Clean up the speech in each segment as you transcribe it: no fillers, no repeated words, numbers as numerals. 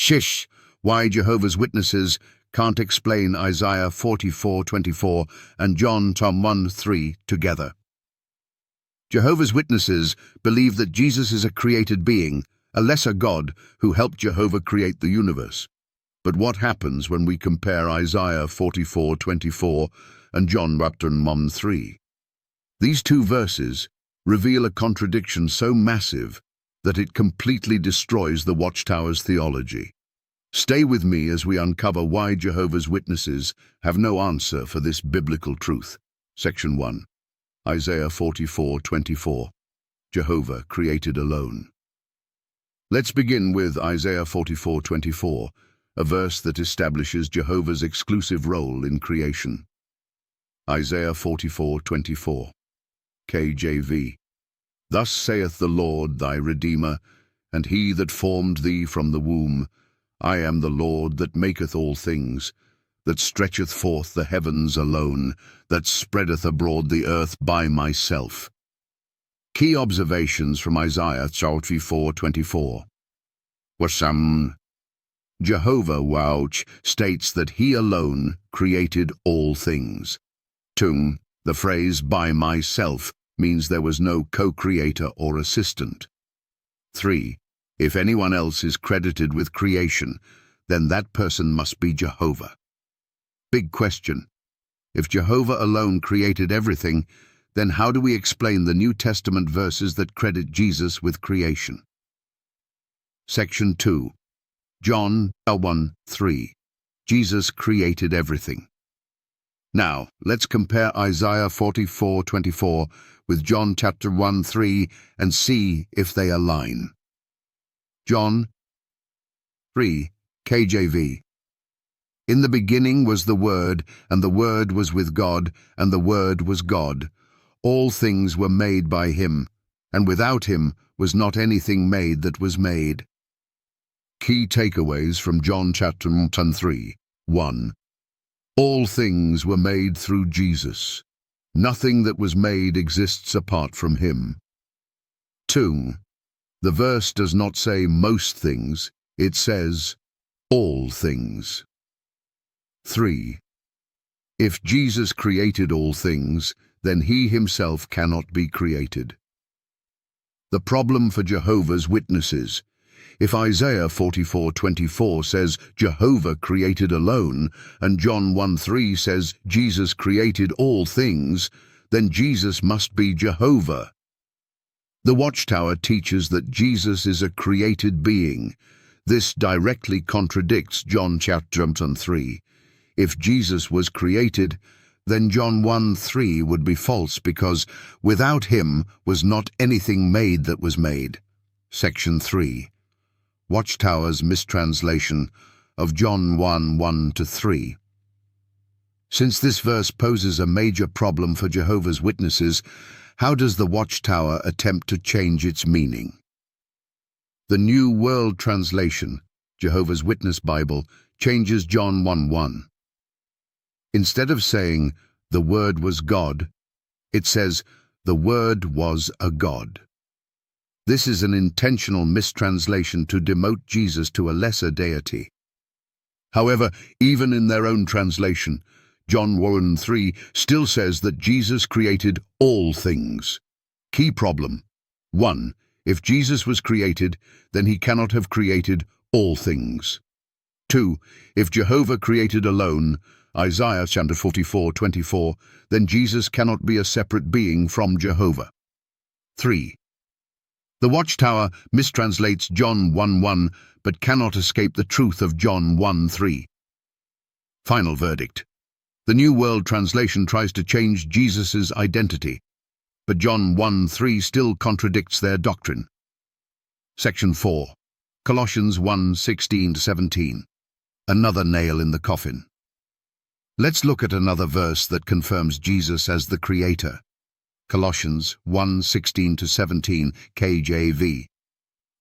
Shish! Why Jehovah's Witnesses can't explain Isaiah 44:24 and John 1:3 together. Jehovah's Witnesses believe that Jesus is a created being, a lesser God who helped Jehovah create the universe. But what happens when we compare Isaiah 44:24 and John 1:3? These two verses reveal a contradiction so massive that it completely destroys the Watchtower's theology. Stay with me as we uncover why Jehovah's Witnesses have no answer for this biblical truth. Section 1. Isaiah 44:24. Jehovah created alone. Let's begin with Isaiah 44:24, a verse that establishes Jehovah's exclusive role in creation. Isaiah 44:24. KJV. Thus saith the Lord thy Redeemer, and he that formed thee from the womb, I am the Lord that maketh all things, that stretcheth forth the heavens alone, that spreadeth abroad the earth by myself. Key observations from Isaiah 44:24. Jehovah Wauch states that he alone created all things. The phrase by myself means there was no co-creator or assistant. 3. If anyone else is credited with creation, then that person must be Jehovah. Big question. If Jehovah alone created everything, then how do we explain the New Testament verses that credit Jesus with creation? Section 2. John 1:3. Jesus created everything. Now, let's compare Isaiah 44:24 with John chapter 1:3 and see if they align. John 3, KJV. In the beginning was the Word, and the Word was with God, and the Word was God. All things were made by him, and without him was not anything made that was made. Key takeaways from John chapter 3. 1. All things were made through Jesus. Nothing that was made exists apart from him. 2. The verse does not say most things, it says all things. 3. If Jesus created all things, then he himself cannot be created. The problem for Jehovah's Witnesses. If Isaiah 44:24 says Jehovah created alone, and John 1:3 says Jesus created all things, then Jesus must be Jehovah. The Watchtower teaches that Jesus is a created being. This directly contradicts John chapter 3. If Jesus was created, then John 1:3 would be false because without him was not anything made that was made. Section 3. Watchtower's mistranslation of John 1:1-3. Since this verse poses a major problem for Jehovah's Witnesses, how does the Watchtower attempt to change its meaning? The New World Translation, Jehovah's Witness Bible, changes John 1:1. Instead of saying, the Word was God, it says, the Word was a God. This is an intentional mistranslation to demote Jesus to a lesser deity. However, even in their own translation, John 1:3 still says that Jesus created all things. Key problem. 1. If Jesus was created, then he cannot have created all things. 2. If Jehovah created alone, Isaiah chapter 44:24, then Jesus cannot be a separate being from Jehovah. 3. The Watchtower mistranslates John 1:1 but cannot escape the truth of John 1:3. Final verdict. The New World Translation tries to change Jesus' identity, but John 1:3 still contradicts their doctrine. Section 4. Colossians 1:16-17. Another nail in the coffin. Let's look at another verse that confirms Jesus as the Creator. Colossians 1:16-17 KJV.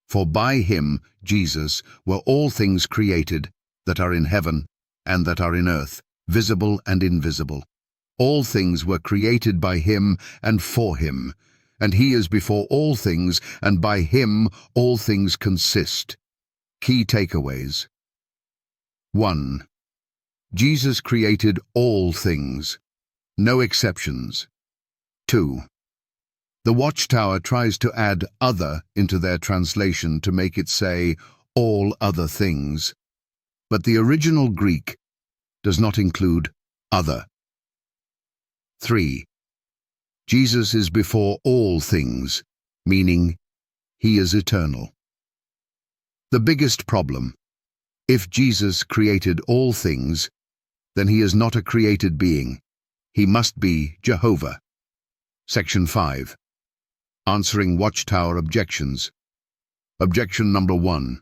For by him, Jesus, were all things created, that are in heaven and that are in earth, visible and invisible. All things were created by him and for him, and he is before all things, and by him all things consist. Key takeaways. 1. Jesus created all things, no exceptions. 2. The Watchtower tries to add other into their translation to make it say all other things, but the original Greek does not include other. 3. Jesus is before all things, meaning he is eternal. The biggest problem: if Jesus created all things, then he is not a created being. He must be Jehovah. Section 5. Answering Watchtower objections. Objection number 1.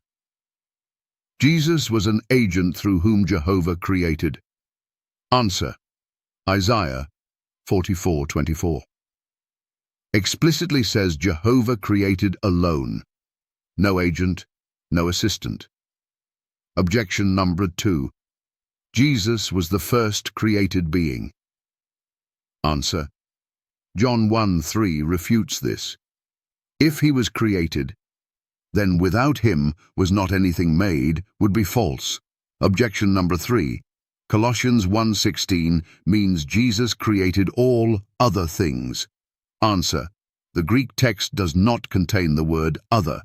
Jesus was an agent through whom Jehovah created. Answer: Isaiah 44:24. Explicitly says Jehovah created alone. No agent, no assistant. Objection number 2. Jesus was the first created being. Answer: John 1:3 refutes this. If he was created, then without him was not anything made would be false. Objection number 3. Colossians 1:16 means Jesus created all other things. Answer: the Greek text does not contain the word other.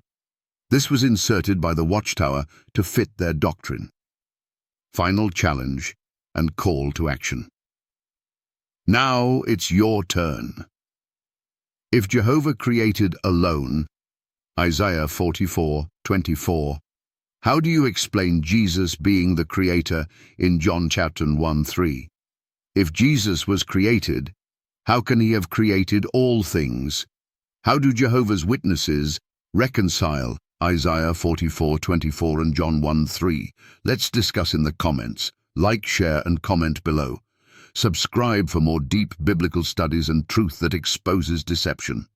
This was inserted by the Watchtower to fit their doctrine. Final challenge and call to action. Now it's your turn. If Jehovah created alone, Isaiah 44:24, how do you explain Jesus being the creator in John chapter 1:3? If Jesus was created, how can he have created all things? How do Jehovah's Witnesses reconcile Isaiah 44:24 and John 1:3? Let's discuss in the comments. Like, share, and comment below. Subscribe for more deep biblical studies and truth that exposes deception.